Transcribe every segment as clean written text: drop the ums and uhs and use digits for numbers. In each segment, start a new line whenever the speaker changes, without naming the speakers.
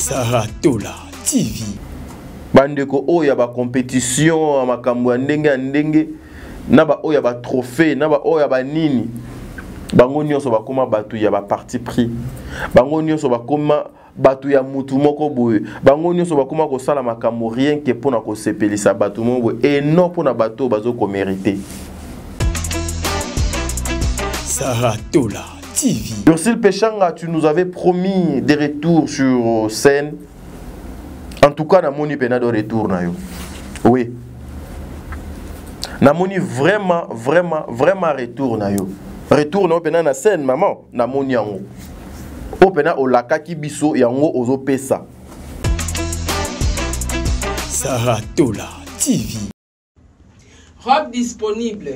Saratola TV.
Bandeko oya ba compétition makambo ndenge na ba oya ba trophée na ba oya ba nini bango nyonso bakoma batu ya ba parti pris bango nyonso bakoma batu ya mutu moko boye bango nyonso bakoma ko sala makambo rien que pona ko sepelisa batu moko et non pona bato bazo ko mériter.
Saratola TV.
Ursil Pechanga, tu nous avais promis des retours sur scène. En tout cas, namoni pena de retour na yo. Oui. Namoni vraiment retour na yo. Retour na pena na scène maman, namoni yango. O pena o lakaki biso yango ozo pesa.
Saratola TV.
Robe disponible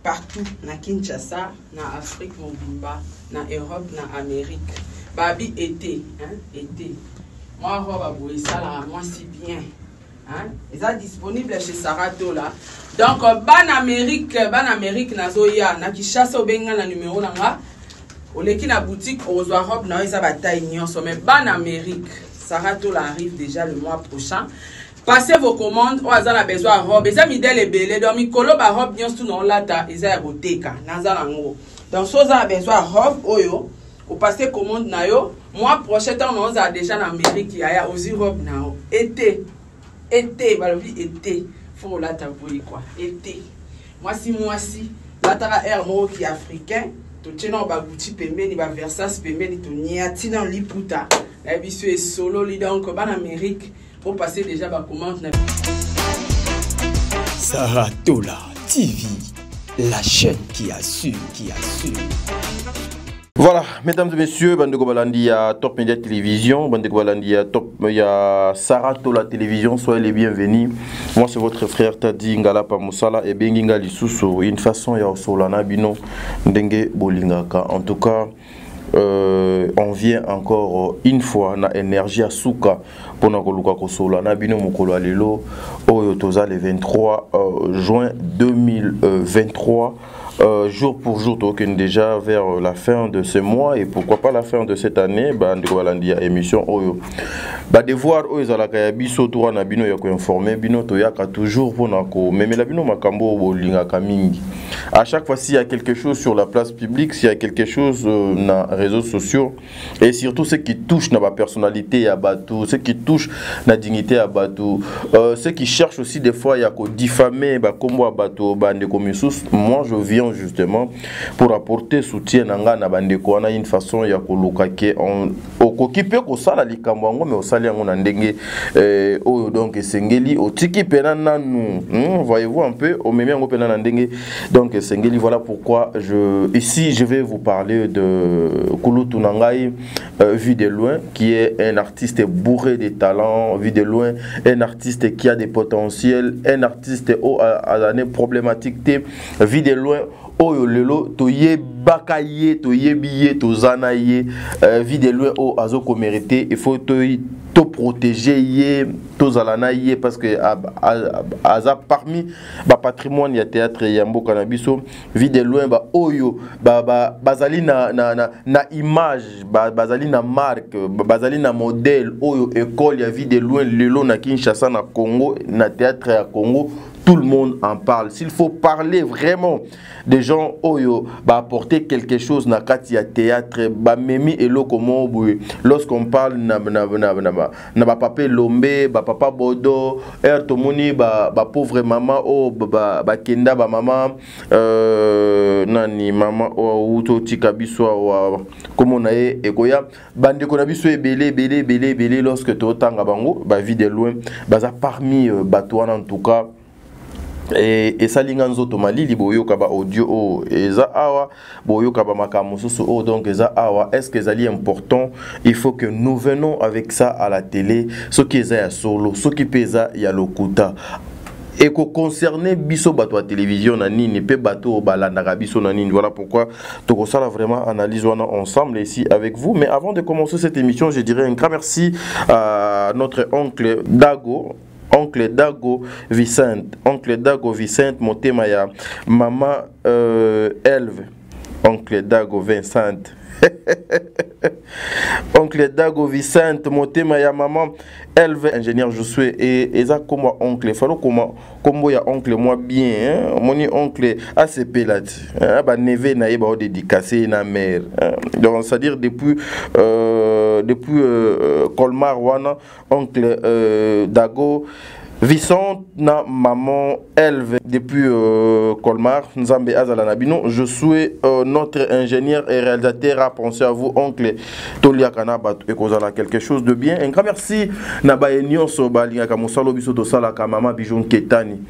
partout na Kinshasa, na Afrique mobimba, na Europe, na Amérique. Babi été, hein, été. Moi robe à bouiller ça là, moi si bien, hein. Ils sont disponibles chez Saratola. Donc ban Amérique nazoya na Kinshasa obenga na numéro nanga. Oleki na boutique ozoa robe na isa bataille nyonso mais ban Amérique. Saratola arrive déjà le mois prochain. Passez vos commandes, on a besoin de robe. Et ça, midèle et belé. Donc, mikolo ba robe nyons tout non lata. Et ça, boteka. Nazalango. Donc, so a besoin de robe, oyo. Ou passez commande na yo. Moi, prochain temps, on a déjà en Amérique. Il y a aussi robe na yo. Été. Balobi, été. Faut lata voyer quoi. Été. Moi, si. Lata air mo qui est africain. To tchena ba gouti pembe, ni ba versas pembe, ni to niati dans liputa. La bisu est solo, li donc, ban Amérique. Pour passer déjà ma commande.
Saratola TV, la chaîne qui assure.
Voilà, mesdames et messieurs, Bandeko Balandi à Top Media Télévision, Bandeko Balandi à Top, il y a Saratola Télévision, soyez les bienvenus. Moi c'est votre frère Tadi Ngala Pamosala et Benginga Lisuso. Une façon ya Solana Bino Ndenge Bolingaka. En tout cas, on vient encore une fois na énergie à souka pour na koluka kosola na bino mokolo alelo oyo toza le 23 juin 2023 jour pour jour donc déjà vers la fin de ce mois et pourquoi pas la fin de cette année ba ndeko balandi ya émission oyo ba devoir oyo zalaka ya biso to na bino ya ko informer bino to yaka toujours pour na ko memela bino makambo bolinga kamingi. À chaque fois s'il y a quelque chose sur la place publique, s'il y a quelque chose na réseaux sociaux et surtout ce qui touche na personnalité à bateau, ce qui touche la dignité à bateau, ceux qui cherchent aussi des fois il y a ko diffamer ba kombo à bateau bande komisus. Moi je viens justement pour apporter soutien nanga na bande ko na une façon ya ko lokake on okipe ko sala likambo ngo mais osali ngo na ndenge donc sengeli otiki pena nanu voyez-vous un peu au même ngo pena na ndenge donc sengeli voilà pourquoi ici je vais vous parler de Kulutu Nangai vu de loin qui est un artiste bourré de talent, vu de loin un artiste qui a des potentiels, un artiste à l'année problématique vu de loin oyo lelo toye bakaye toye biye tozanaye vu de loin o azoko mérité il faut to protéger yé tozalana yé parce que aza parmi ba patrimoine ya théâtre ya mboka na biso vu de loin ba oyo bazali na image bazali na marque bazali na modèle oyo école ya vu de loin lelo na Kinshasa na Congo na théâtre ya Congo. Tout le monde en parle. S'il faut parler vraiment des gens oyo apporter quelque chose na kati ya théâtre ba memi elo comment lorsqu'on parle na papa Lombe ba papa Bodo tomoni ba pauvre maman o ba kenda ba maman nani maman o uto tika biso comment na ekoya bande ko na biso belé lorsque to tanga bango ba vie de loin baza parmi batouana en tout cas. Et ça linganzo tomali liboyo kaba audio eza awa boyo kaba makamususu donc eza awa est-ce que zali important il faut que nous venons avec ça à la télé ce qui est ya solo ce qui pesa ya lokuta et que concerner biso bato à télévision na nini pe bato balanda biso na nini voilà pourquoi to ça là vraiment analyse ensemble ici avec vous mais avant de commencer cette émission je dirais un grand merci à notre oncle Dago Vicente Motema ya Maman Elve Oncle Dago Vincent oncle Dago Vicente, Motema ya maman Elve, ingénieur Josué et ça comme oncle, fallo comme ya oncle moi bien, mon oncle ACP là, ba neve na yeba dédicacé na mère. Donc c'est-à-dire depuis Colmar wana oncle Dago Vicente na maman Elve depuis Colmar, Nzambe Azala Nabino. Je suis notre ingénieur et réalisateur. Pensez à vous, oncle Tolia Kanaba, et kozala quelque chose de bien. Un grand merci. Nabaye Nyonso Balinga Kamusalo Bisoto Salaka, maman Bijon Ketani.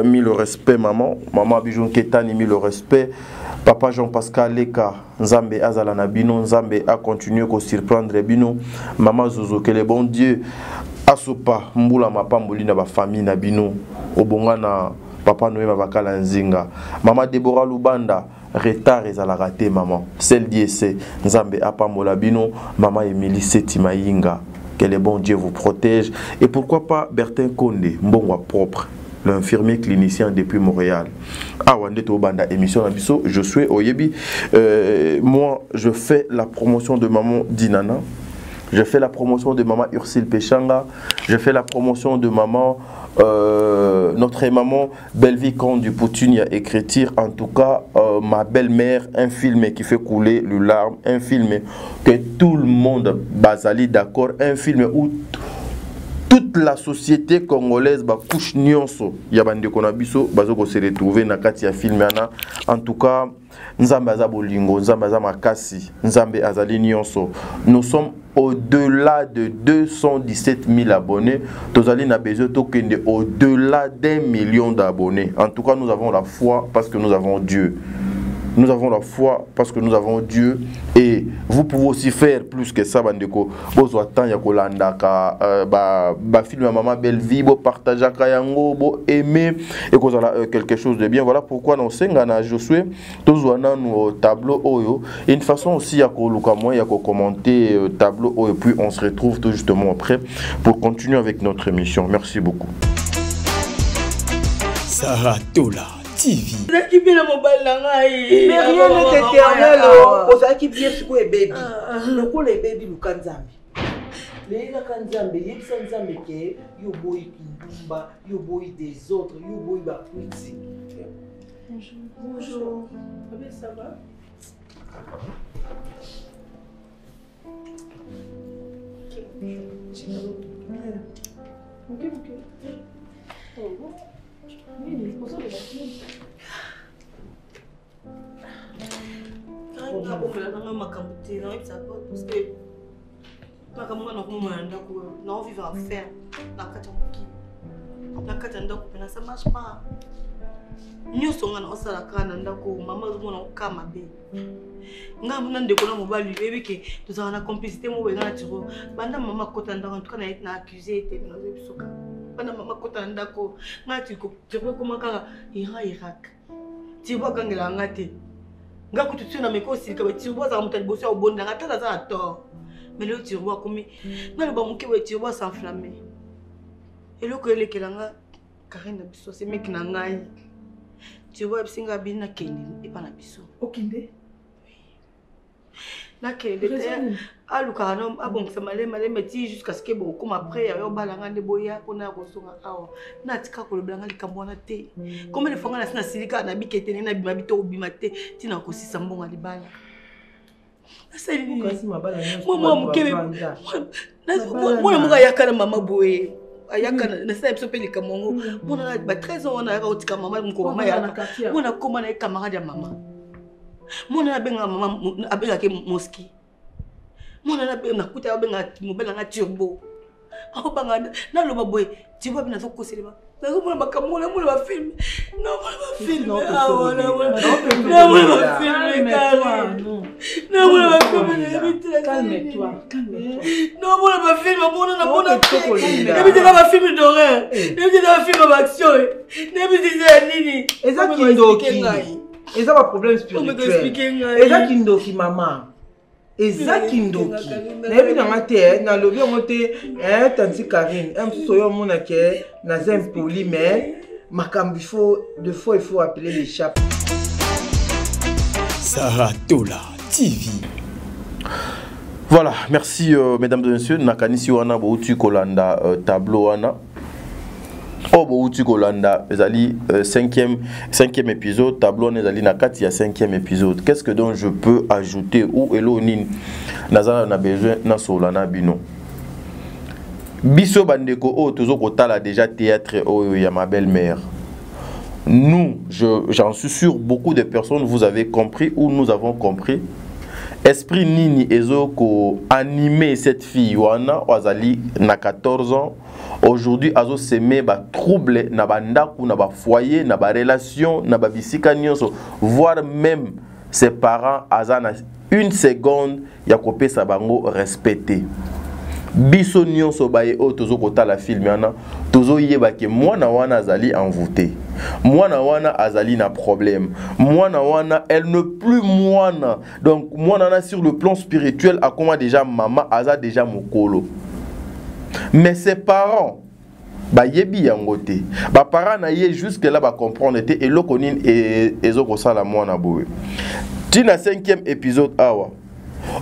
Mis le respect, maman. Maman Bijon Ketani, mis le respect. Papa Jean-Pascal Leka, Nzambe Azala Nabino. Nzambe a continué à surprendre Bino. Maman Zozo, que le bon Dieu. Asopa mbula mapamboli na ba famille na bino obonga na papa Noé bakala nzinga mama Deborah Lubanda retard ezala raté maman celle d'IEC Nzambe apambola bino mama Emily Setimainga que le bon Dieu vous protège et pourquoi pas Bertin Konde mbongwa propre l'infirmier clinicien depuis Montréal. Ah wande to banda émission na biso je suis Oyebi moi je fais la promotion de maman Dinana. Je fais la promotion de maman Ursule Péchanga. Je fais la promotion de maman, notre maman Belleville Comte du Poutine a écriture. En tout cas, ma belle-mère, un film qui fait couler le larme. Un film que tout le monde basali d'accord. Un film où toute la société congolaise ba couche nyonso. Yabande konabiso bazoko se retrouver na kati ya film ana. En tout cas, Nzambe azabolingo, Nzambe azamakasi, Nzambe azali nyonso. Nous sommes au-delà de 217 000 abonnés. Tozali na besoin tokende au-delà d'1 million d'abonnés. En tout cas, nous avons la foi parce que nous avons Dieu. Nous avons la foi parce que nous avons Dieu et vous pouvez aussi faire plus que ça bandeko. Bozo attend ya kolanda ka ba film maman belle vie bo partager ka yango bo aimer et kozala quelque chose de bien. Voilà pourquoi nous senga na Josué tozwana no tableau oyo et une façon aussi ya koluka moi ya ko commenter tableau oyo puis on se retrouve tout justement après pour continuer avec notre émission. Merci beaucoup.
Saratola TV.
Mais rien n'est éternel. Vous qui bien ce que baby. Le coup les baby le kanzambi. Les kanzambi, il y a kanzambi qui yo boy kindumba, yo boy des autres, yo boy ba politique. Bonjour. Bonjour. Ça va? Ok. Oh bon. Oui, mais pour ça, les bâtiments. Quand on a ma camboutée, on a ça parce que ma camboutée n'a pas vivre à faire la katamouki. La katamouki, ça ne marche pas. Nous sommes en salle à Canandako, maman, nous sommes en Kamabe. Nous avons des collègues mobiles, baby, que nous avons la complicité, nous avons naturel. Pendant maman, quand on a été accusé, nous avons été pendant maman kota ndako ngati ko tiko kuma kaka Irak tibo kangela ngati ngaku tutsuna mekosi ka tibo za mutali bosi au bonda ngata za to mais le tibo komi ngalo ba muke we tibo s'enflammer et le ko elekelanga karina biso c'est mec na ngai tibo bisinga bina kendi et pas na biso okinde na kende aluka na abongisa malema ti jusqu'à ce que bon comme après ya balanga de boya pona kosonga awa na tika ko lebanga likambo na te comme le fanga na sina silika na bikete na bima bito obima te tina ko sisa mbonga libala asali ni moi mukebe moi muka yakana mama boye ayakana na sa biso pe likamongo mona ba 13 ans na ka tika mama mko mama ya mona koma na camarade ya mama mona benga mama abenga ke moski mona na benga kuta benga mobela na turbo aho banga na loba boy tibo bina zo koseleba na zo mona bakamola mona ba film non mona ba film non mona ba film non mona ba film calme-toi non mona ba film mona na mona n'habite pas film d'horreur n'habite pas film d'action n'habite nini
Ezakindoki. Et ça va problème spirituel. Ezakindoki maman. Ezakindoki. N'abi na mate na lobi moté tanti Karine. Soyo mona ke na zem poli mais makambi faut de fois il faut appeler les chats.
Saratola TV.
Voilà, merci mesdames et messieurs. Nakanisi wana bouti kolanda tableau wana. Oh bouti kolanda ezali cinquième épisode tableau ezali na kati ya 5e épisode. Qu'est-ce que donc je peux ajouter ou elonine nazana na besoin na solana bino. Biso bandeko o tozo kotala déjà théâtre o ya ma belle-mère. Nous, j'en suis sûr, beaucoup de personnes vous avez compris ou nous avons compris. Esprit Nini Ezoko animé cette fille wana Wazali na 14 ans. Aujourd'hui azo semé ba trouble na bandaku na ba foyer na ba relation na ba bisika nyonso, voire même ses parents azana une seconde ya kopesa bango respecter. Biso nyonso baye o tozo kotala film yana tozo yeba ke mwana wana azali envoûté. Mwana wana azali na problème. Mwana wana elle ne plus mwana. Donc mwana na sur le plan spirituel a comment déjà maman aza déjà mokolo. Mais ses parents ba yebi yangote. Ba parents na ye jusque là ba comprendre te et lokonin et ezoko sala mwana boye. Tina 5e épisode awa.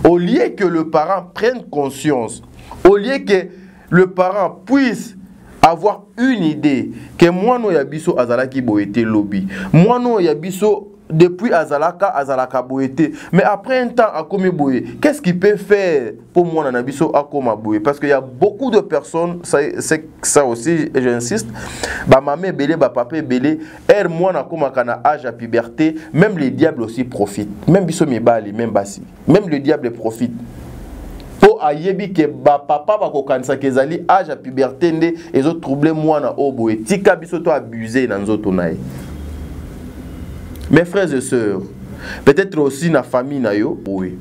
Au lieu que le parent prenne conscience, au lieu que le parent puisse avoir une idée que moi no yabiso azalaki boete lobby, moi no yabiso depuis azalaka boete, mais après un temps a commis boé, qu'est-ce qu'il peut faire pour moi nabiso a comme boé? Parce qu'il y a beaucoup de personnes, c'est ça aussi j'insiste, ba maman belé, ba papa belé, er moi na comme kana âge à puberté, même les diables aussi profitent, même biso mi bali, même basi, même le diable profite. Po ayebi ke ba papa ba kokanisa kezali âge à puberté nde ezo troubler mwana obo etika biso to abuser na nzoto nae. Mes frères et sœurs, peut-être aussi na famille na yo, oui.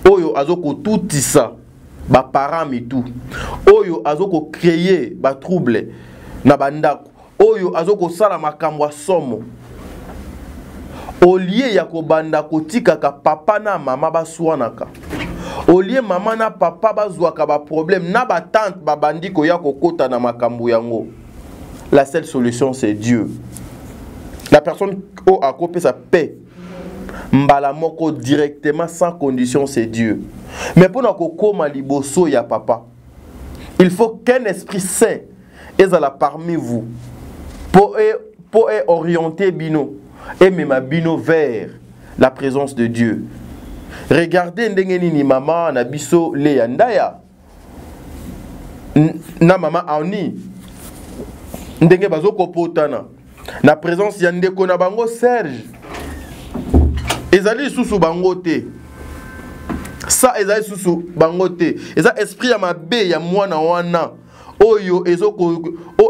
Oyo azoko tout ça, ba parents mi tout. Oyo azoko créer ba trouble na bandako. Oyo azoko sala makambo somo. Au lieu ya ko banda kotika ka papa na mama ba swanaka. Au lieu maman na papa bazwaka ba problème na ba tante ba bandiko ya kokota na makambo yango. La seule solution c'est Dieu. La personne au a copé sa paix. Mbala moko directement sans condition c'est Dieu. Mais pour na kokoma liboso ya papa, il faut qu'un esprit saint ezala parmi vous pour orienter bino et même bino vers la présence de Dieu. Regardez ndenge nini maman na biso le yandaya na maman Ani ndenge bazoko potana na présence ya ndeko na bango Serge ezali susu bango te ça ezali susu bango te eza esprit ya mabe ya mwana wana oyo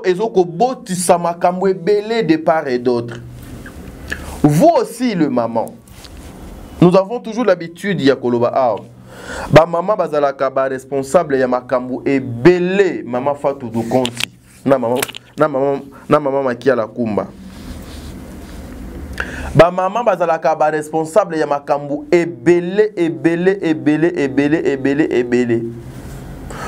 ezoko botisa makambo ebele de part et d'autre. Vous aussi le maman. Nous avons toujours l'habitude ya koloba ba maman bazalaka ba responsable ya makambo ebele mama Fatou do Konti na maman Makia la Kumba. Ba maman bazalaka ba responsable ya makambo ebele.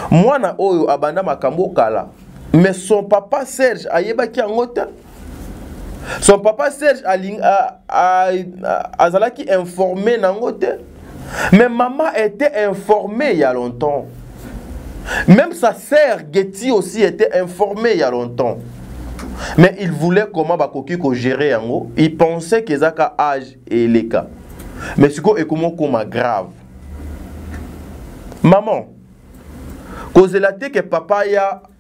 Mwana oyo abanda makambo kala, mais son papa Serge ayebaki angote. Son papa Serge azalaki informé nangote. Mais maman était informée il y a longtemps. Même sa sœur Getty aussi était informée il y a longtemps. Mais il voulait comment bakoki ko gérer yango. Il pensait que zaka âge et les cas. Mais ce qu'on est comment grave. Maman, cause la té que papa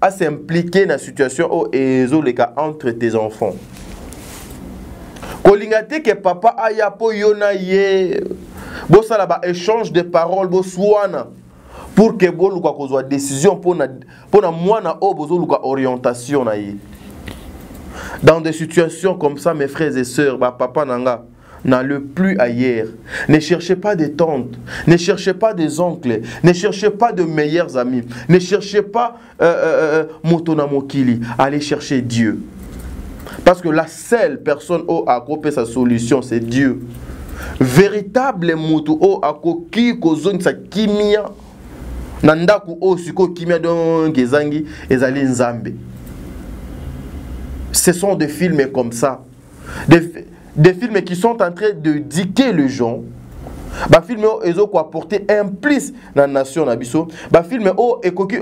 a s'impliqué dans la situation où ezo les cas entre tes enfants. Kolingate que papa aya po yona ye bo sala ba échange de paroles bo swana pour que bo luka kozwa décision pour na mwana o bozo luka orientation na ye. Dans des situations comme ça mes frères et sœurs, ba papa nanga n'allez plus ailleurs. Ne cherchez pas des tantes, ne cherchez pas des oncles, ne cherchez pas de meilleurs amis, ne cherchez pas Motona Mokili, allez chercher Dieu. Parce que la seule personne qui a coupé sa solution, c'est Dieu. Véritable moto o akoki kozoni sa kimia nandaku o siko kimia donc ezangi ezali nzambe. Ce sont des films comme ça. Des films qui sont en train de diquer les gens, ba film ezo ko apporter un plus na nation na biso, ba film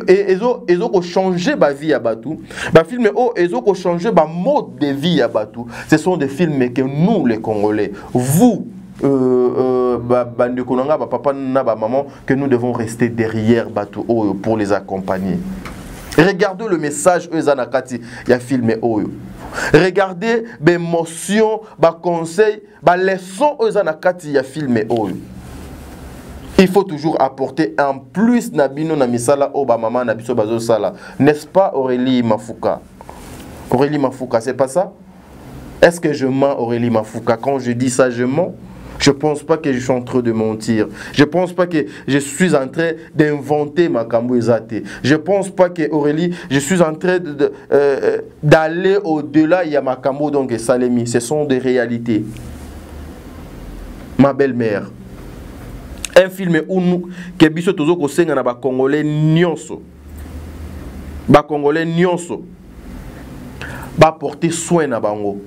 ezo ko changer ba vie ya batu, ba film ezo ko changer ba mode de vie ya batu. Ce sont des films que nous les Congolais, vous bandeko nanga ba papa na ba maman, que nous devons rester derrière batu pour les accompagner. Regardez le message Ezanakati ya film oyo. Regardez les émotions, les conseils, les leçons Ezanakati ya film oyo. Il faut toujours apporter un plus na bino na misala o ba maman na biso bazo sala. N'est-ce pas Aurélie Mafouka? Aurélie Mafouka, c'est pas ça? Est-ce que je mens Aurélie Mafouka? Quand je dis ça, je mens? Je ne pense pas que je suis en train de mentir. Je ne pense pas que je suis en train d'inventer ma Ezate. Je ne pense pas que Aurélie, je suis en train d'aller au-delà de ma Kambo donc Salemi. Ce sont des réalités. Ma belle-mère. Un film où nous, que biso tozo ko senga na ba Congolais nyonso. Ba Congolais nyonso. Ba porter soin na bango.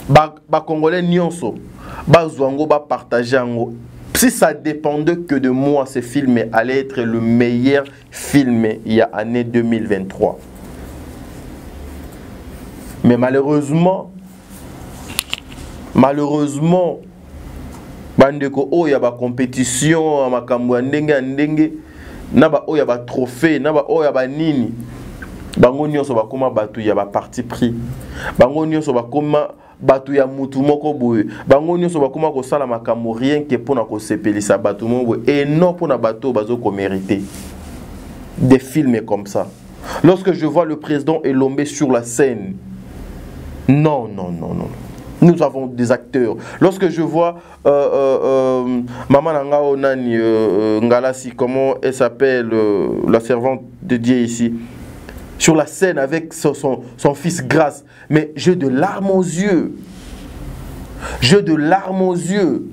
Ba Congolais nyonso. Ba zwango ba partager ango. Si ça dépendait que de moi, ce film allait être le meilleur film il y a année 2023. Mais malheureusement, bandeko o ya ba compétition makambo ndenge na ba o ya ba trophée na ba o ya ba nini bango nyonso ba koma batu ya ba parti pris bango nyonso ba koma batu ya mutu moko boye bango nyonso ba koma ko sala makambo rien que pona ko sepelisa batu moko et non pona batu bazo ko mériter des films comme ça. Lorsque je vois le président Elombe sur la scène, non. Nous avons des acteurs. Lorsque je vois Maman Nangao Nani Ngalasi, comment elle s'appelle, la servante de Dieu ici, sur la scène avec son fils Grâce, mais j'ai de larmes aux yeux. J'ai de larmes aux yeux.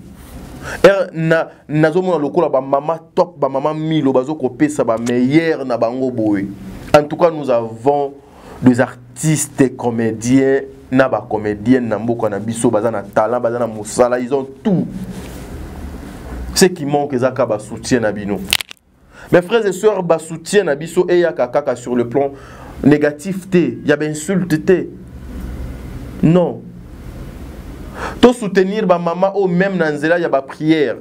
Nazomo na lokola ba maman top, ba maman milo bazo kopé ça ba meilleur na bango boy. En tout cas, nous avons des artistes et comédiens. Naba comédienne Nambo na biso bazana talent bazana musala, ils ont tout. Ce qui manque ezaka ba soutien na bino. Mes frères et sœurs, ba soutien na biso et ya kaka sur le plan négatif té, ya ba insulte té. Non. To soutenir ba maman au même na nzela ya ba prière.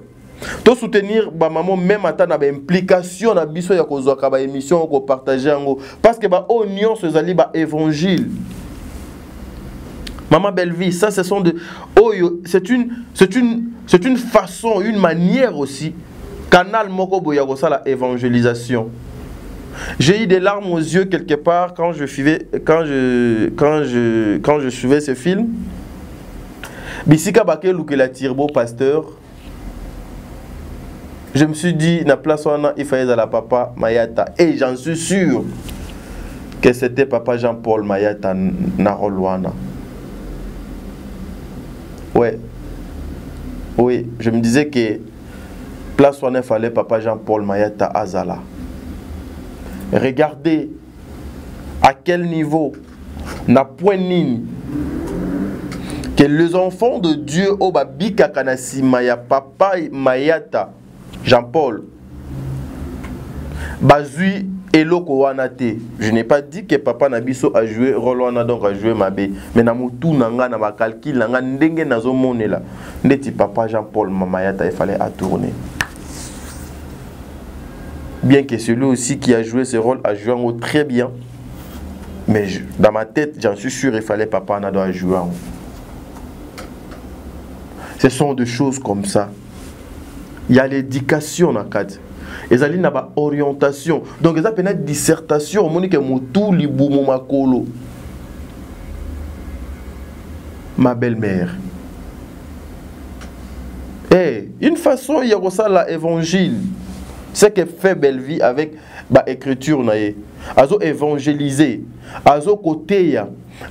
To soutenir ba maman même ata na ba implication na biso ya kozwa ka ba émission ko partager ngo parce que ba oignon se zali ba évangile. Maman Belle-Vie, ça ce sont de... Oh, c'est une façon, une manière aussi. Canal Moko Boyagosa, la évangélisation. J'ai eu des larmes aux yeux quelque part quand je suivais ce film. Bisika Baké Loukela Tirbo, pasteur. Je me suis dit, na place il fallait à la papa Mayata. Et j'en suis sûr que c'était papa Jean-Paul Mayata Narolwana. Ouais. Oui, je me disais que place où il fallait papa Jean-Paul Mayata Azala. Regardez à quel niveau na point nini que les enfants de Dieu au babika kanasi maya papa Mayata Jean-Paul bazui eloko wanate. Je n'ai pas dit que papa Nabiso a joué rôle wana donc a joué Mabé, mais na mutu nanga na ba calcul nanga ndenge nazo monela ndeti papa Jean-Paul Mamayata il fallait à tourner. Bien que celui aussi qui a joué ce rôle a joué en haut très bien, mais dans ma tête j'en suis sûr il fallait papa Nado a joué en haut. Ce sont des choses comme ça. Il y a l'éducation dans le cadre. Ils ont une orientation. Donc, ils ont une dissertation. Ma belle-mère. Et une façon, il y a ça l'évangile. C'est que fait belle vie avec l'écriture. Azo évangéliser. Azo côté.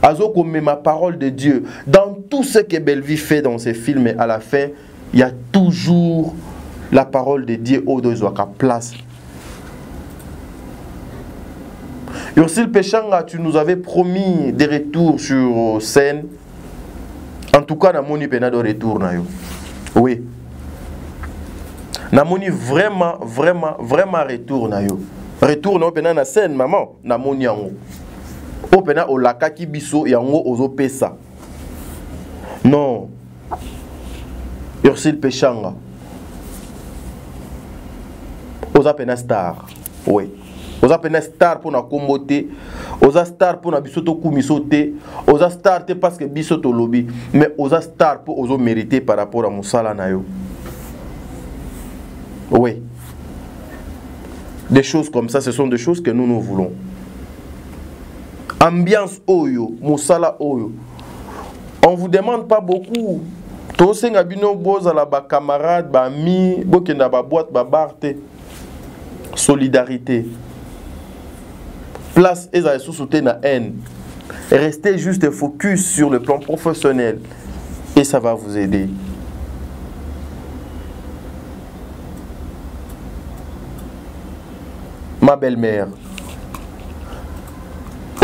Azo comme ma parole de Dieu. Dans tout ce que belle vie fait dans ces films, à la fin, il y a toujours la parole de Dieu au dos à place. Ursil Péchanga, tu nous avais promis des retours sur scène. En tout cas, na moni pena de retour na yo. Oui. namoni vraiment retour na yo. Retour na pena na scène maman, namoni yango. O pena o lakaki biso yango ozo pesa. Non. Ursule Pechanga. Oza pena star. Oui. Oza pena star pour na kombote. Oza star pour na biso to kumisote. Oza star te parce que biso to lobby. Mais oza star pour ozo mériter par rapport à musala na yo. Oui. Des choses comme ça, ce sont des choses que nous voulons. Ambiance oyo, musala oyo. On vous demande pas beaucoup. Tous ces gabino boza la ba camarade, ba ami, bokenda ba boîte, ba barte. Solidarité. Place et à sous-souter na haine. Restez juste focus sur le plan professionnel et ça va vous aider. Ma belle-mère.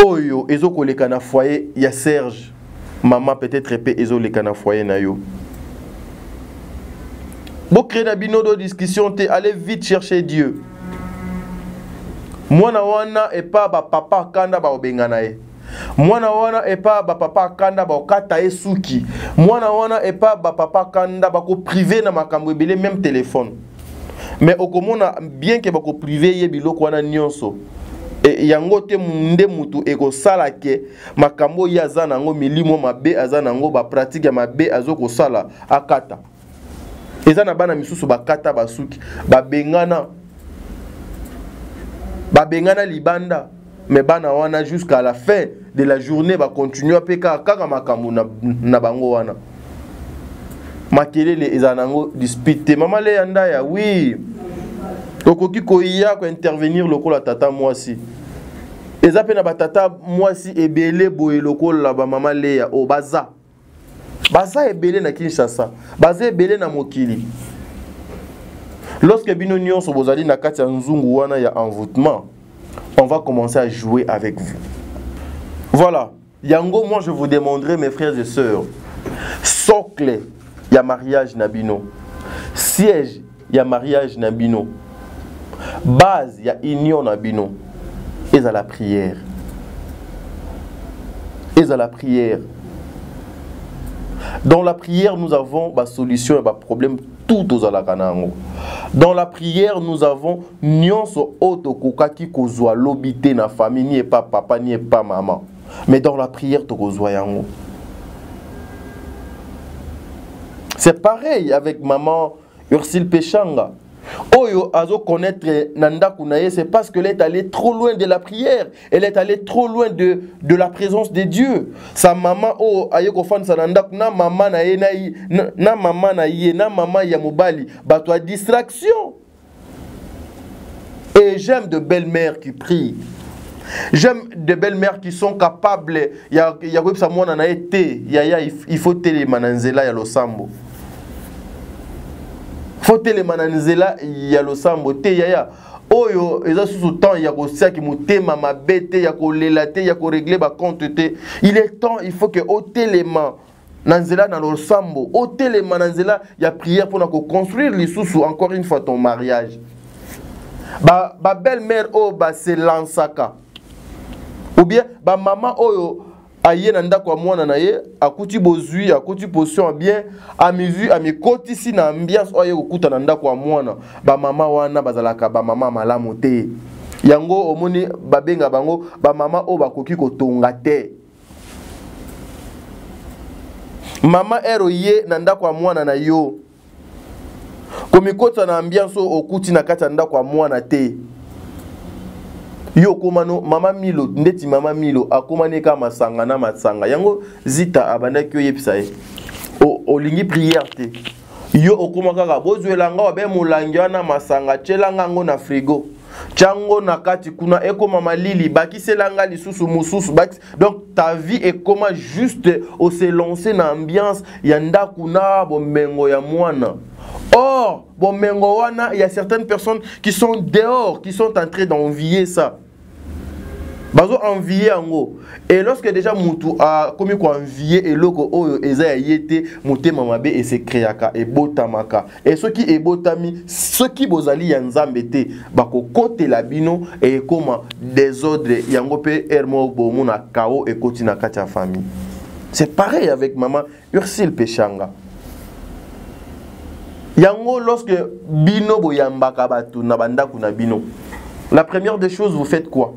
Oyo, ezo koleka na foyer, il y a Serge. Maman peut-être épée ezo leka na foyer na yo. Bo créer na bino de discussion, allez vite chercher Dieu. Mwana wana e pa ba papa kanda ba obengana e. Mwana wana e pa ba papa kanda ba okata e suki. Mwana wana e pa ba papa kanda ba ko privé na makambo ebele même téléphone. Mais okomona bien que ba ko privé ye biloko wana nyonso. E yango te munde mutu eko sala ke makambo ya za nango milimo mabe aza nango ba pratique ya mabe azoko sala akata. Eza na bana misusu bakata basuki ba bengana libanda, mais bana wana jusqu'à la fin de la journée va continuer à peka kaka makambo na bango wana. Makelele ezanango dispute mama le yanda ya oui. Okoki koya ko intervenir lokola tata mwasi. Eza pe na batata mwasi ebele boye lokola ba mama le ya o baza. Baza ebele na Kinshasa, baza ebele na mokili. Lorsque bino nyonso bozali na kati ya nzungu wana ya envoûtement, on va commencer à jouer avec vous. Voilà. Yango, moi je vous demanderai, mes frères et sœurs, socle ya mariage nabino, siège ya mariage nabino, base ya union nabino, et à la prière. Et à la prière. Dans la prière, nous avons la solution et le problème tout aux alakanango. Dans la prière, nous avons nyonso auto kokaki kozwa lobité na famille ni pas papa ni pas maman. Mais dans la prière to kozwa yango. C'est pareil avec maman Ursule Pechanga. Oyo azo connaître nanda kunaye, c'est parce qu'elle est allée trop loin de la prière. Elle est allée trop loin de la présence de Dieu. Sa maman o ayeko fan sa nanda na maman na ye na maman na ye na maman ya mobali bato a distraction. Et j'aime de belles-mères qui prient. J'aime de belles-mères qui sont capables ya ko sa mwana na été il faut télé mananzela ya losambo. Faut télémananzela ya losambo te yaya oyo eza sous temps ya ko sia ki mutema mabete ya ko lelate ya ko régler ba compte te. Il est temps, il faut que au téléman nanzela na losambo au téléman nanzela ya prière pour na ko construire lisusu encore une fois ton mariage. Ba belle-mère o ba se lansaka ou bien ba maman oyo aye nanda kwa mwana na ye akuti bozui akuti position bien amizu amikoti si na ambiance oye okuta nanda kwa mwana ba mama wana bazalaka ba mama malamu te yango omoni babenga bango ba mama o bakoki kotonga te mama ero ye nanda kwa mwana na yo komikota na ambiance okuti na kati nanda kwa mwana te. Yo komano mama Milo ndeti mama Milo akomane ka masanga na matsanga yango zita abandaki oyepisa ye olingi prière te yo okomaka ka bozwelanga obe molangi wana masanga tchelanga ngo na frigo tchango na kati kuna ekoma malili bakiselanga lisusu mususu donc ta vie est comment juste au se lancer na ambiance ya ndakuna bomengo ya mwana. Or bomengo wana il y a certaines personnes qui sont dehors qui sont en train d'envier ça. bazo envier yango. Et lorsque déjà mutu a comme quoi envier et loko oyo eza yete mutema mabe et se créaka et botamaka. Et ceux qui est botami, ceux qui bozali ya nzambe te bako kote la bino et comme désordre yango pe ermo bomuna kao et koti na kati ya famille. C'est pareil avec maman Ursule Pechanga. Yango lorsque bino boyambaka batu na bandaku na bino. La première des choses, vous faites quoi?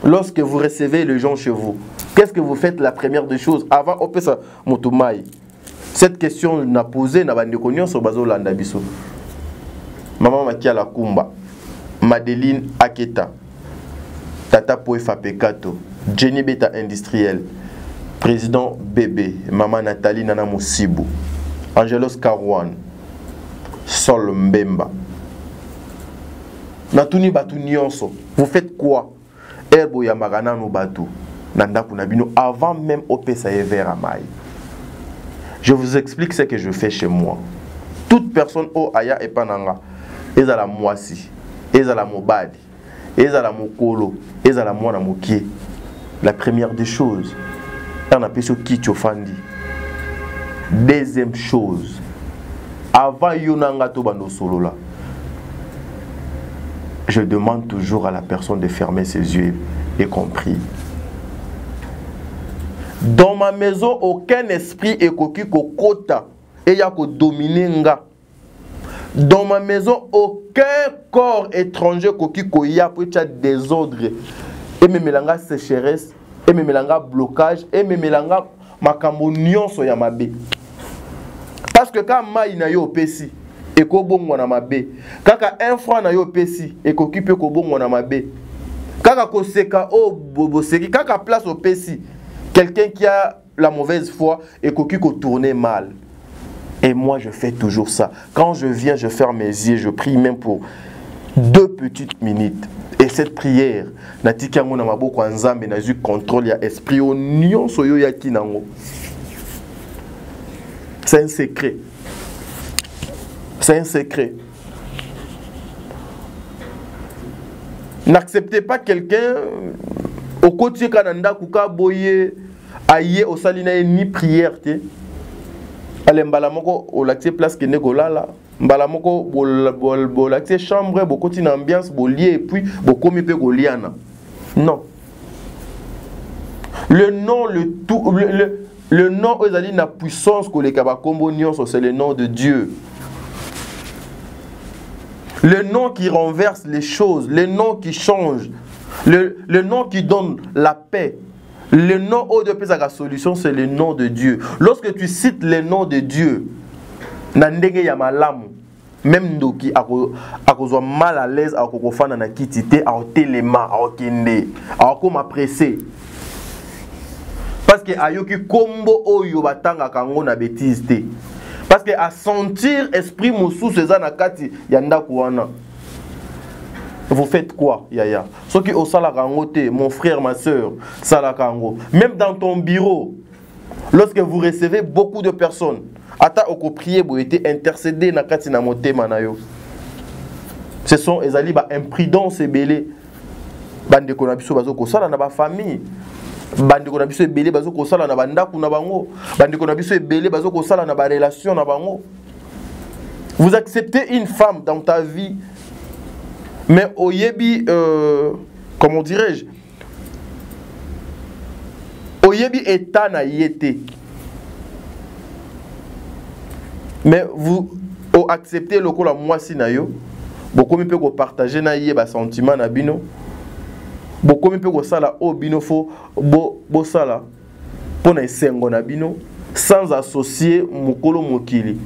Lorsque vous recevez les gens chez vous, qu'est-ce que vous faites la première des choses avant opesa motumai? Cette question n'a posé na bandekonyo sur bazo landa biso. Maman Makia la Kumba, Madeline Aketa, Tata Poefa Pekato, Jenny Beta Industriel, Président Bébé, Maman Nathalie Nana Moussibou, Angelos Karouane, Sol Mbemba. Natuni batu nyonso, vous faites quoi? Erbo ya magana no batu, nanda kunabino avant même opesa evera mai. Je vous explique ce que je fais chez moi. Toute personne au aya epananga, ezala mwasi, ezala mobadi, ezala mokolo, ezala mwana mokie. La première des choses, on appelle ça kichofandi. Deuxième chose, avant yonanga to bando solo là. Je demande toujours à la personne de fermer ses yeux et compris. Dans ma maison, aucun esprit est coquille kokota et ya ko dominenga. Dans ma maison, aucun corps étranger coquille koya pour être désordre et me melanga sécheresse et me melanga blocage et me melanga makambo nyonso ya mabe. Parce que quand ma ina yo pesi et ko bongo na mabe, kaka un franc na yo pesi et ko kipe ko bongo na mabe, kaka ko seka o bobo seki, kaka place au pesi, quelqu'un qui a la mauvaise foi et ko ki ko tourner mal. Et moi je fais toujours ça. Quand je viens, je ferme mes yeux, je prie même pour 2 petites minutes. Et cette prière, natika ngona maboko nzambe na zu contrôle ya esprit o nyonso yo ya kinango. C'est un secret. C'est un secret. N'acceptez pas quelqu'un au côté kananda kuka boye aye au salina ni prière te. Ale mbalamoko au laccé place que negolala, mbalamoko bol laccé chambre beaucoup une ambiance bolier et puis beaucoup mi pe goliana. Non. Le nom le nom ezali na puissance que les kabakombo nyonso c'est le nom de Dieu. Le nom qui renverse les choses, le nom qui change, le nom qui donne la paix, le nom au de la solution, c'est le nom de Dieu. Lorsque tu cites le nom de Dieu, nandenge ya malamu, même ndoki akozwa mal à l'aise akokofana na kitite a telema a okende a koma pressé. Parce que ayoki kombo oyo batanga kango na bêtise te. Parce que à sentir esprit moussou seza na kati yanda kuana. Vous faites quoi, Yaya? Ce qui au salakangote, mon frère, ma soeur, salakango. Même dans ton bureau, lorsque vous recevez beaucoup de personnes, ata oko prier pour être intercédé na kati na motema na yo. Ce sont ezali ba imprudence ebele. Bande ko na biso bazo ko sala na ba famille. Bande ko na biso ebele bazo ko sala na bandaku na bango. Bande ko na biso ebele bazo ko sala na ba relation na bango. Vous acceptez une femme dans ta vie, mais au yebi comment dirais-je, au yebi état na yété. Mais vous acceptez le la moisi na yo, beaucoup mi peut partager na yé ba sentiment na bino. Beaucoup mi peut sala o bino fo bo sala pona esengo na bino sans associer mokolo mokili.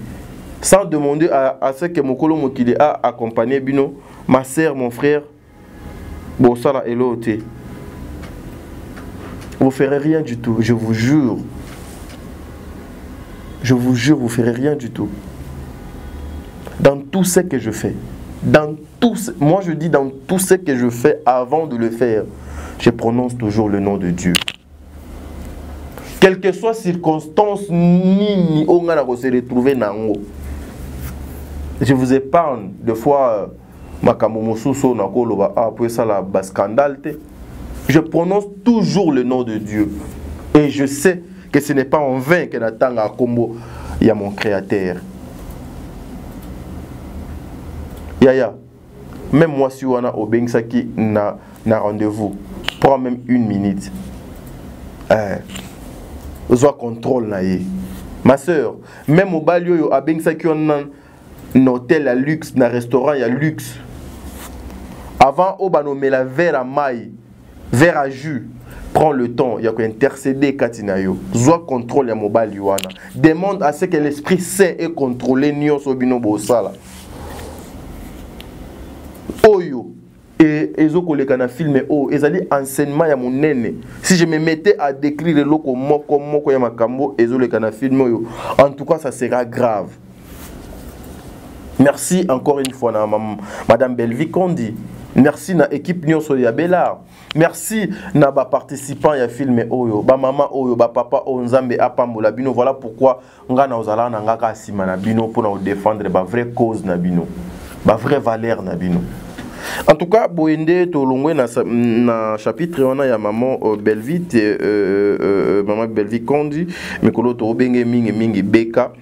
Sans demander à ce que mokolo mokili a accompagné bino, ma sœur, mon frère, bo sala elote. Vous ferez rien du tout, je vous jure. Je vous jure, vous ne ferez rien du tout. Dans tout ce que je fais, moi je dis dans tout ce que je fais avant de le faire, je prononce toujours le nom de Dieu. Quelle que soit circonstance, ni on a se retrouver nango. Je vous épargne de fois Makamomosuso nakoloba après ça la scandale. Je prononce toujours le nom de Dieu. Et je sais que ce n'est pas en vain que j'attends à Combo. Il y a mon créateur. Yaya, même moi si on a Obengsaki na rendez-vous, prends même 1 minute. Soit contrôle na ye. Ma soeur, même au balio Obengsaki on a un hôtel à luxe, un restaurant à luxe. Avant on va nommer la verre à maille, verre à jus. Prends le temps, il y a qu'à intercéder Katinayo. Soit contrôle ya mobile yuana. Demande à ce que l'esprit saint et contrôlé Nyon Sobino Bosala. Oyo et ezoko le kana filme o ezali enseignement ya monene. Si je me mettais à décrire le loko moko ya makambo ezo le kana filme oyo, en tout cas ça sera grave. Merci encore une fois na madame Belvi Kondi. Merci na équipe nyonso ya Bellard. Merci na ba participants ya filme oyo, ba maman oyo, ba papa o nzambe apambola bino. Voilà pourquoi nga na ozala na ngaka asima na bino pour na défendre ba vraie cause na bino, ba vraie valeur na bino. En tout cas, Boende Tolongwe na chapitre on a ya maman Belvi maman Belvi Kondi, Mikolo to benge mingi Beka,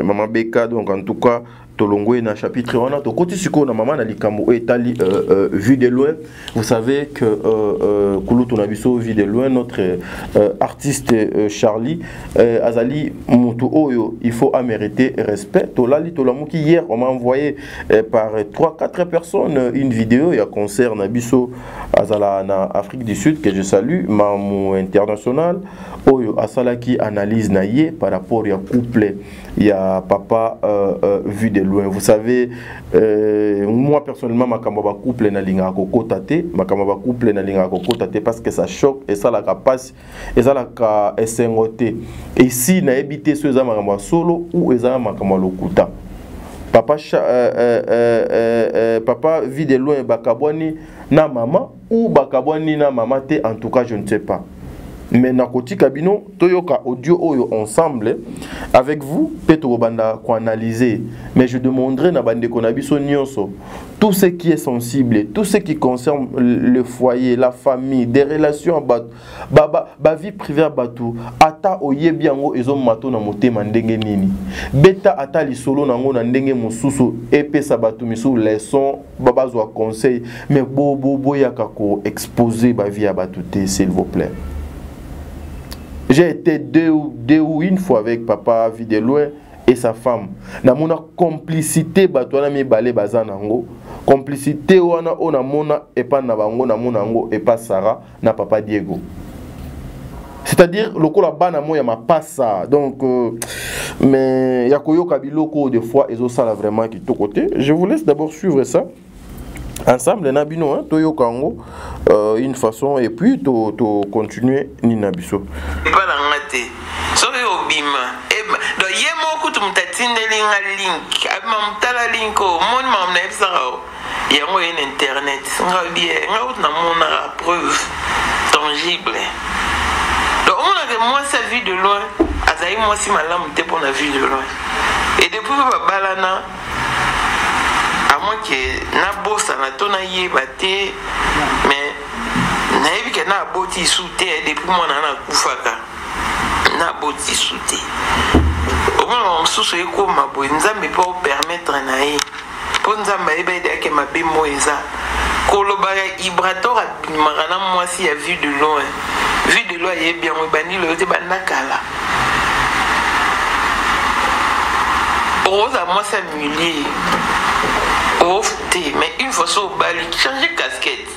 maman Beka. Donc en tout cas Tolongwe na chapitre on a to côté siko na maman na likambo etali vu de loin. Vous savez que Kuluto na biso vu de loin notre artiste Charlie Azali Mutu Oyo, il faut mériter respect. Tolali Tolamuki hier on m'a envoyé par 3-4 personnes une vidéo il y a concert na biso Azala na Afrique du Sud que je salue Mamou international Oyo Asalaki analyse na ye par rapport à couple il y a papa vu de loin. Vous savez, moi personnellement, ma kamaba couple na linga koko tate, ma kamaba couple na linga koko tate parce que ça choque et ça la capace et ça la ka esengote. Et ici na habité ceux za makamba solo ou eza makamba lokuta. Papa papa vu de loin bakabwani na maman ou bakabwani na maman te, en tout cas je ne sais pas. Mais nakoti kabino toyoka audio oyo ensemble avec vous peut-être banda ko analyser, mais je demanderai na bande ko na biso nyonso tout ce qui est sensible, tout ce qui concerne le foyer, la famille, des relations ba vie privée batu ata oyebi yango ezo mato na motema ndenge nini beta ata lisolo nango na ndenge mususu epesa batu misu leçon babazwa conseil, mais bo yaka ko exposer ba vie ya batu te, s'il vous plaît. J'ai été deux ou une fois avec papa vu de loin et sa femme. Na mona complicité batwana mi balé bazanango. Complicité wana ona mona et pas na bango na monango et pas Sarah na papa Diego. C'est-à-dire le kola bana moya ma pas ça. Donc mais yakoyo kabiloko des fois ezo sala vraiment qui to côté. Je vous laisse d'abord suivre ça. Ensemble nabino hein toyo kango une façon et puis to continuer ni nabiso
pas la ngate so yo bima e do yemo kutu mtatinde linga link abima mtala linko mon mam na ebsao yango en internet nga bien nga ut na mona preuve tangible donc on a que moi sa vie de loin azai moi si malam te pour la vie de loin et depuis ba balana à moins que na bossa na tona yeba te mais na yebi ke na boti soute depuis moi na kufaka na boti soute au moins on sous eko mabo nzambe po permettre na ye po nzamba eba ide ke mabe moeza koloba ibrator abimara moi si ya vue de loin yebi bien bani le te banakala rosa moi ça mulier mais une fois sur bali changer casquette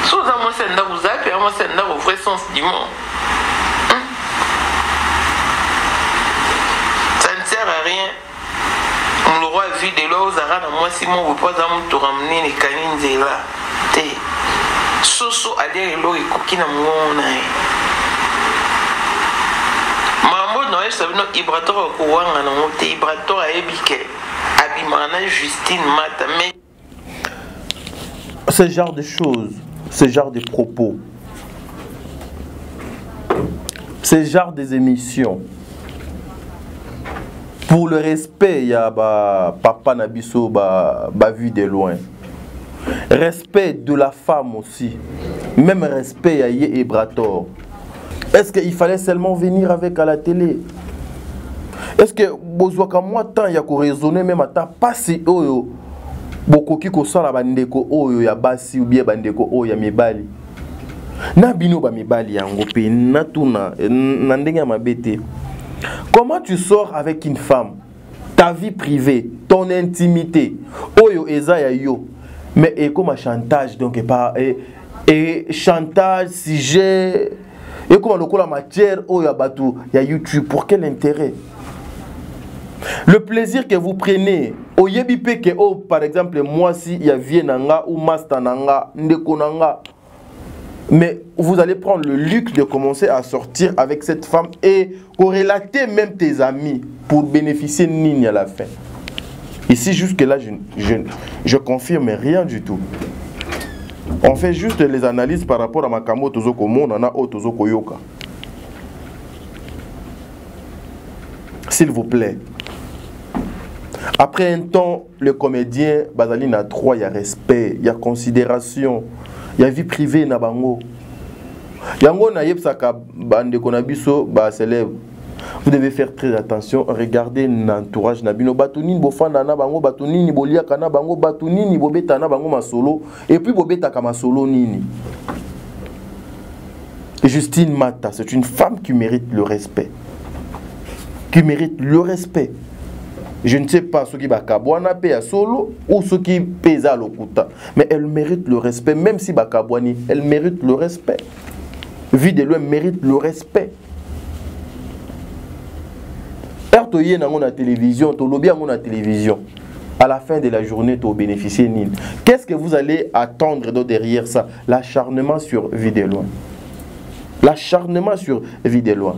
sous à moi c'est dans vous et à moi c'est dans au vrai sens du mot ça ne sert à rien on le roi vu de l'eau aux arabes moi si mon vous pas à me ramener les canines là té soso aller l'eau et coquine à mon Noël ça veut dire Ibrator Kouanga na monte Ibrator a ebike abimana Justine Mata mais
ce genre de choses, ce genre de propos, ce genre des émissions pour le respect, il y a papa Nabiso vu de loin. Respect de la femme aussi. Même respect à Yé et Brator. Est-ce qu'il fallait seulement venir avec à la télé? Est-ce que Bozouaka moi tant il y a qu'on raisonner même à ta passer oyo bokoki ko sala bandeko oyo ya basi ou bien bandeko oyo ya mibali. Na bino ba mibali yango pe na tuna na ndenge mabete. Comment tu sors avec une femme? Ta vie privée, ton intimité. Oyo eza ya yo. Mais et comme un chantage donc et chantage sujet et comme la matière oyo ya batu ya YouTube pour quel intérêt? Le plaisir que vous prenez au yebipe que par exemple moi si il y a Vienanga ou Mastananga Ndekonanga, mais vous allez prendre le luxe de commencer à sortir avec cette femme et corrélater même tes amis pour bénéficier de Nini à la fin. Ici jusque là je confirme rien du tout. On fait juste les analyses par rapport à Makamo Tozoko Monana o Tozoko Yoka. S'il vous plaît. Après un temps, le comédien, Bazaline a 3, il y a respect, il y a considération, il y a vie privée, nabango. Yango na yepsaka bande konabiso ba célèbre. Vous devez faire très attention, regardez l'entourage nabino batunini bofanda na bango batunini boliaka na bango batunini bobeta na bango masolo et puis bobeta ka masolo nini. Justine Mata, c'est une femme qui mérite le respect. Qui mérite le respect. Je ne sais pas ce qui va kabouana paye à solo ou ce qui pèse à l'okuta. Mais elle mérite le respect, même si bakabouani, elle mérite le respect. Vie de l'homme mérite le respect. Ertoye na la télévision, to lobby na télévision. À la fin de la journée, tu bénéficier nil. Qu'est-ce que vous allez attendre derrière ça? L'acharnement sur vie de loin. L'acharnement sur vie de loin.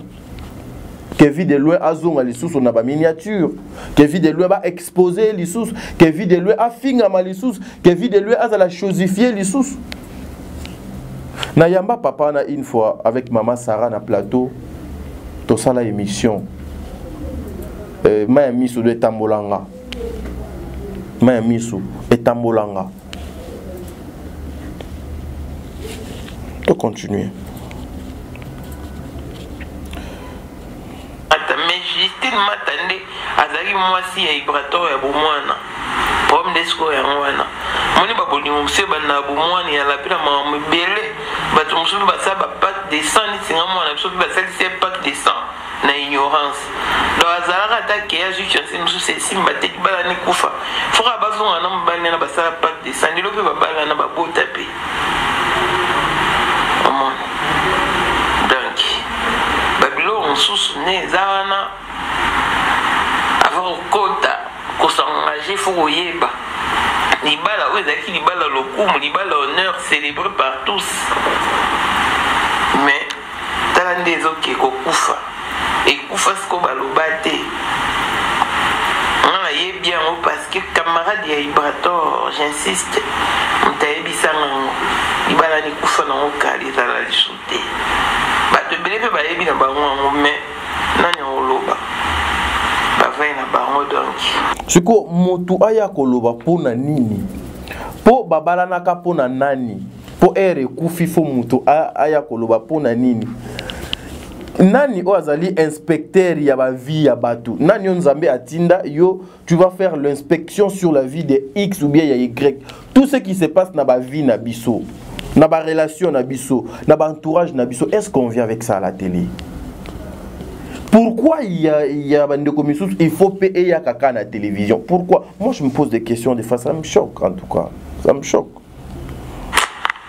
Que vie de loin a zonga les sous on a ba miniature, que vie de loin va exposer les sous, que vie de loin a finga ma les sous, que vie de loin a la chosifier les sous. Na yamba papa na une fois avec maman Sarah na plateau, to sala émission. Ma misu de tambolanga. Ma misu et tambolanga. To continuer.
Justine Matande azali mwasi ya Ibrator ya bomwana pom desko ya mwana moni baboni museba na bomwana ya lapila ma mbele batu musubi basaba pack de sang ni singa mwana musubi basali se pack de sang na ignorance do azalaka take ya justice musubi se simba te bala ni kufa foka bazonga na mbali na basala pack de sang ndilo pe babala na babota pe amon donc babilo mususu ne zawana avant kota ko s'engager faut yeba libala wezaki libala lokumu libala honneur célébré par tous mais talande ezoke ko kufa et kufa sko balobate on a yé bien parce que camarade ya Ibrator j'insiste mtayebisanga libala ni kufa na okali zala lisute bato bele pe bayebi na bango mais nani oloba
Siko motu aya koloba pona nini? Po babala naka pona nani? Po ere kufi fo motu aya koloba pona nini? Nani oazali inspecteur ya ba vie ya batu? Nani onzambe atinda yo tu vas faire l'inspection sur la vie de X ou bien ya Y. Tout ce qui se passe na ba vie na biso, na ba relation na biso, na ba entourage na biso, est-ce qu'on vient avec ça à la télé? Pourquoi il y a des commissions, il faut payer à caca à la télévision? Pourquoi? Moi je me pose des questions des fois, ça me choque en tout cas. Ça me choque.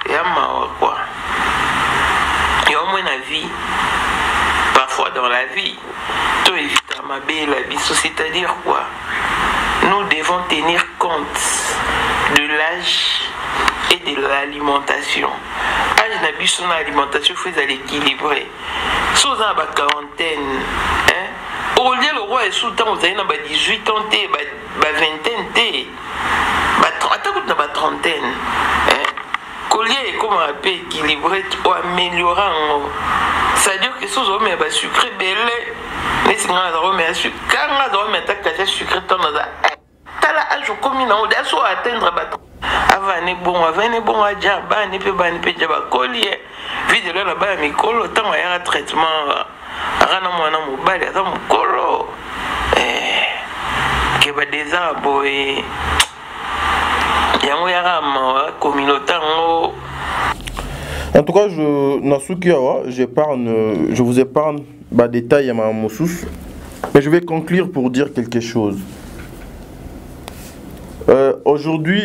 Il y a quoi? Il y a au moins la vie. Parfois dans la vie, tout évite à ma belle abysso, c'est-à-dire quoi? Nous devons tenir compte de l'âge et de l'alimentation. Âge n'abuse son alimentation, il faut l'équilibrer. Sous un bas quarantaine, hein? Au lieu le roi est sous le temps, vous avez 18 ans, 20 ans, attends, trentaine. Collier est comme un peu équilibré ou améliorant. C'est-à-dire que sous hommes, sucré belé. nesi nga za rome asu kanga za rome ta caché sucré ton za tala ajo komi na oda so atteindre bato avane bon aja ba ni pe jaba kolie vide le la ba mikolo tango ya traitement rana mwana mobali ata mukolo ke ba deza boy yango ya rama communauté ngo.
En tout cas, je vous épargne des détails à ma moussous, mais je vais conclure pour dire quelque chose. Aujourd'hui,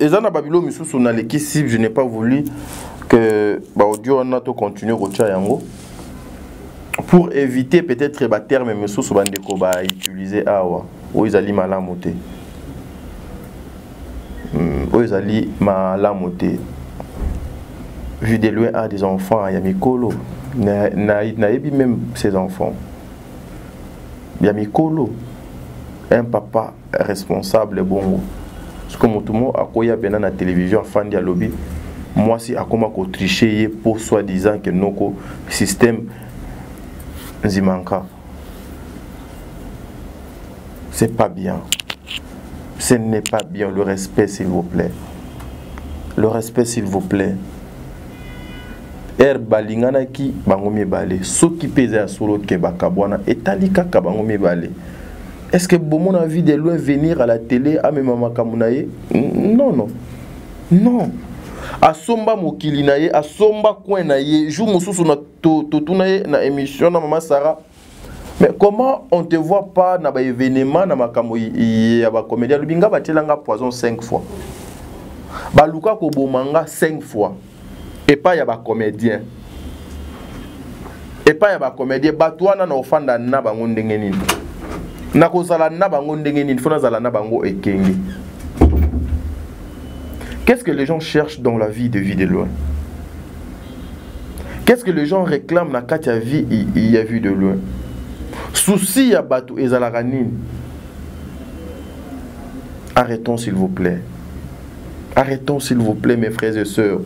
Ezana Babilo Moussous, on a l'équipe cible, je n'ai pas voulu que audio on a tout continuer au Tchayango pour éviter peut-être les termes Moussous sur Bandeko utiliser awa ou ils allaient malamoté. Ou ils allaient malamoté. Vu de loin à des enfants, il y a Mikolo, naïbi même ses enfants. Il y a Mikolo, un papa responsable bon. Ce que tout le monde a quoi bien dans la télévision, fan de lobby. Moi si à comment tricher pour soi-disant que notre système zimanka. C'est pas bien. Ce n'est pas bien. Le respect s'il vous plaît. Le respect s'il vous plaît. Balingana ki bango mibale soki peze ya solo ke bakabwana etalika ka bango mibale. Est-ce que bon mon avis de loin venir à la télé a même makamunaye? Non. Asomba mokili na ye, asomba coin na ye, jou mususu na totunaye na émission na Mama Sarah. Mais comment on te voit pas na ba événement na makamu ya ba comédien lubinga batelanga poison 5 fois. Baluka ko bomanga 5 fois. Et pas y a pas comédien. Et pas y a pas comédien. Batouana na ofanda na bango ndenge nini. Na kozala na bango ndenge nini. Fona zala na bango ekenge. Qu'est-ce que les gens cherchent dans la vie de loin? Qu'est-ce que les gens réclament na katia vie il y a vu de loin? Souci ya batou ezala nini. Arrêtons s'il vous plaît. Arrêtons s'il vous plaît mes frères et sœurs.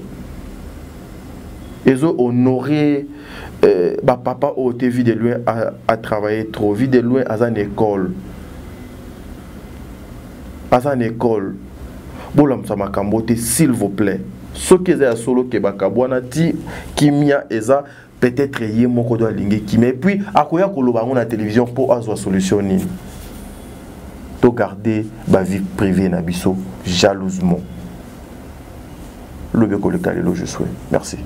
Ils ont honoré papa au TV de loin à travailler trop, vie de loin à une école. À une école. Bolam sama kambote s'il vous plaît. Ce qui est à solo ke bakabwana ti kimia eza peut-être yé moko doit lingue qui mais puis akoya koloba na télévision pour azwa solution ni. To garder ba vie privée na biso jalousement. Le béco le calelo je souhaite. Merci.